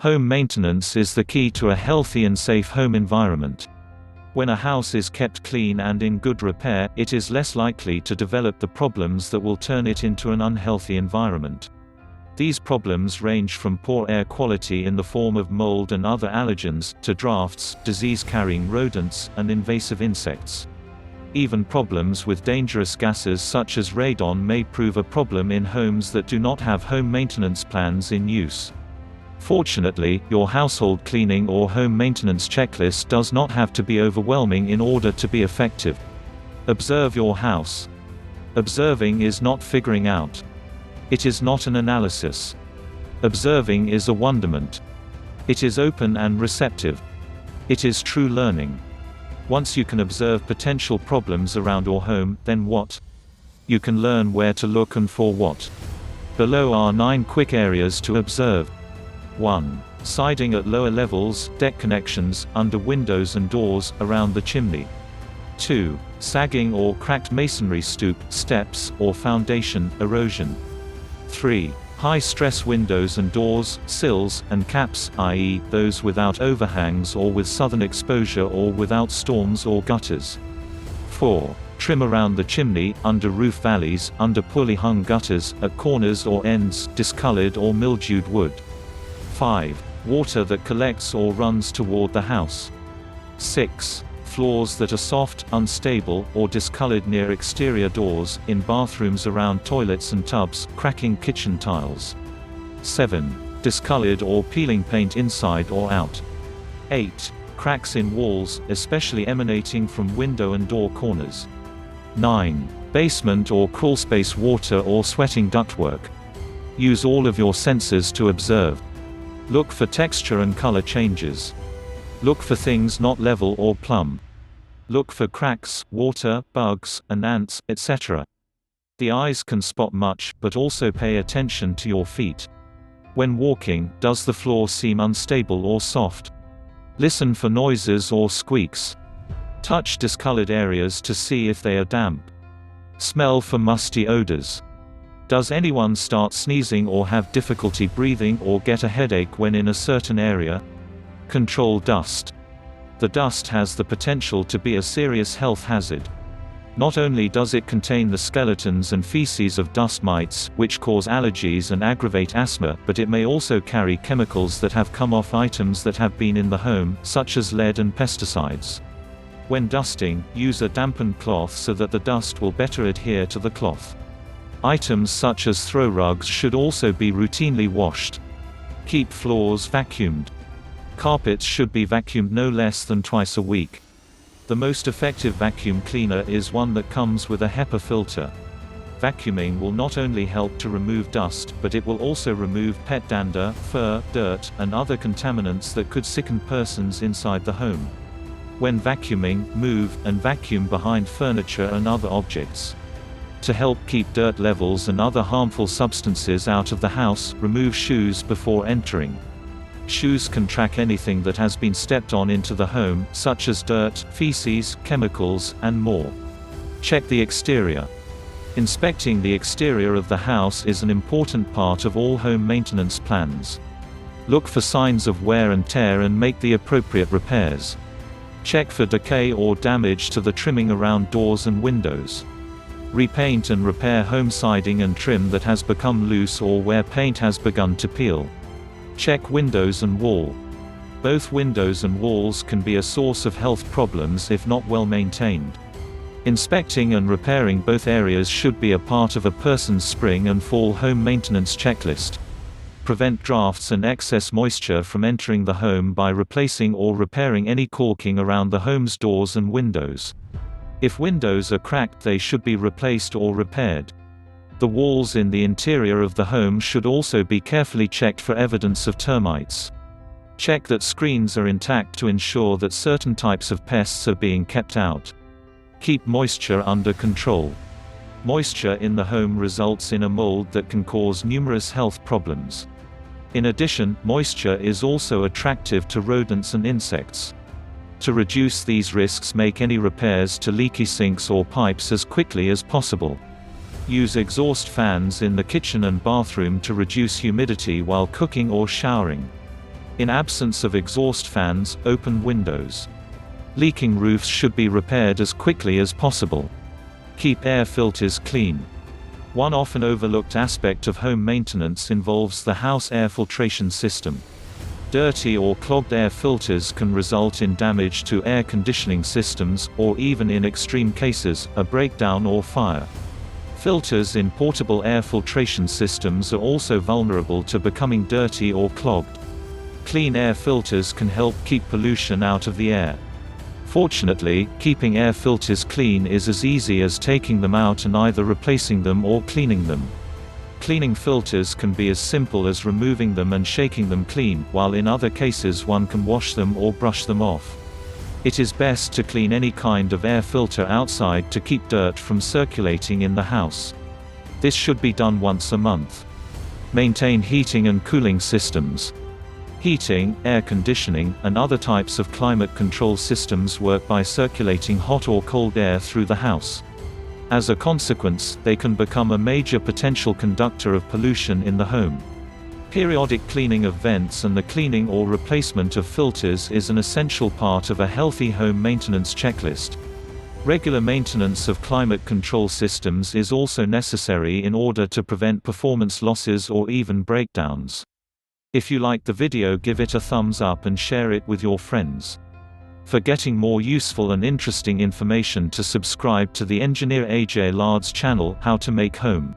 Home maintenance is the key to a healthy and safe home environment. When a house is kept clean and in good repair, it is less likely to develop the problems that will turn it into an unhealthy environment. These problems range from poor air quality in the form of mold and other allergens, to drafts, disease-carrying rodents, and invasive insects. Even problems with dangerous gases such as radon may prove a problem in homes that do not have home maintenance plans in use. Fortunately, your household cleaning or home maintenance checklist does not have to be overwhelming in order to be effective. Observe your house. Observing is not figuring out. It is not an analysis. Observing is a wonderment. It is open and receptive. It is true learning. Once you can observe potential problems around your home, then what? You can learn where to look and for what. Below are 9 quick areas to observe. 1. Siding at lower levels, deck connections, under windows and doors, around the chimney. 2. Sagging or cracked masonry stoop, steps, or foundation, erosion. 3. High-stress windows and doors, sills, and caps, i.e., those without overhangs or with southern exposure or without storms or gutters. 4. Trim around the chimney, under roof valleys, under poorly hung gutters, at corners or ends, discolored or mildewed wood. 5. Water that collects or runs toward the house. 6. Floors that are soft, unstable, or discolored near exterior doors, in bathrooms around toilets and tubs, cracking kitchen tiles. 7. Discolored or peeling paint inside or out. 8. Cracks in walls, especially emanating from window and door corners. 9. Basement or crawlspace water or sweating ductwork. Use all of your senses to observe. Look for texture and color changes. Look for things not level or plumb. Look for cracks, water, bugs, and ants, etc. The eyes can spot much, but also pay attention to your feet. When walking, does the floor seem unstable or soft? Listen for noises or squeaks. Touch discolored areas to see if they are damp. Smell for musty odors. Does anyone start sneezing or have difficulty breathing or get a headache when in a certain area? Control dust. The dust has the potential to be a serious health hazard. Not only does it contain the skeletons and feces of dust mites, which cause allergies and aggravate asthma, but it may also carry chemicals that have come off items that have been in the home, such as lead and pesticides. When dusting, use a dampened cloth so that the dust will better adhere to the cloth. Items such as throw rugs should also be routinely washed. Keep floors vacuumed. Carpets should be vacuumed no less than twice a week. The most effective vacuum cleaner is one that comes with a HEPA filter. Vacuuming will not only help to remove dust, but it will also remove pet dander, fur, dirt, and other contaminants that could sicken persons inside the home. When vacuuming, move and vacuum behind furniture and other objects. To help keep dirt levels and other harmful substances out of the house, remove shoes before entering. Shoes can track anything that has been stepped on into the home, such as dirt, feces, chemicals, and more. Check the exterior. Inspecting the exterior of the house is an important part of all home maintenance plans. Look for signs of wear and tear and make the appropriate repairs. Check for decay or damage to the trimming around doors and windows. Repaint and repair home siding and trim that has become loose or where paint has begun to peel. Check windows and wall. Both windows and walls can be a source of health problems if not well maintained. Inspecting and repairing both areas should be a part of a person's spring and fall home maintenance checklist. Prevent drafts and excess moisture from entering the home by replacing or repairing any caulking around the home's doors and windows. If windows are cracked, they should be replaced or repaired. The walls in the interior of the home should also be carefully checked for evidence of termites. Check that screens are intact to ensure that certain types of pests are being kept out. Keep moisture under control. Moisture in the home results in a mold that can cause numerous health problems. In addition, moisture is also attractive to rodents and insects. To reduce these risks, make any repairs to leaky sinks or pipes as quickly as possible. Use exhaust fans in the kitchen and bathroom to reduce humidity while cooking or showering. In absence of exhaust fans, open windows. Leaking roofs should be repaired as quickly as possible. Keep air filters clean. One often overlooked aspect of home maintenance involves the house air filtration system. Dirty or clogged air filters can result in damage to air conditioning systems, or even in extreme cases, a breakdown or fire. Filters in portable air filtration systems are also vulnerable to becoming dirty or clogged. Clean air filters can help keep pollution out of the air. Fortunately, keeping air filters clean is as easy as taking them out and either replacing them or cleaning them. Cleaning filters can be as simple as removing them and shaking them clean, while in other cases one can wash them or brush them off. It is best to clean any kind of air filter outside to keep dirt from circulating in the house. This should be done once a month. Maintain heating and cooling systems. Heating, air conditioning, and other types of climate control systems work by circulating hot or cold air through the house. As a consequence, they can become a major potential conductor of pollution in the home. Periodic cleaning of vents and the cleaning or replacement of filters is an essential part of a healthy home maintenance checklist. Regular maintenance of climate control systems is also necessary in order to prevent performance losses or even breakdowns. If you liked the video, give it a thumbs up and share it with your friends. For getting more useful and interesting information, to subscribe to the Engineer AJ Lard's channel, How to Make Home.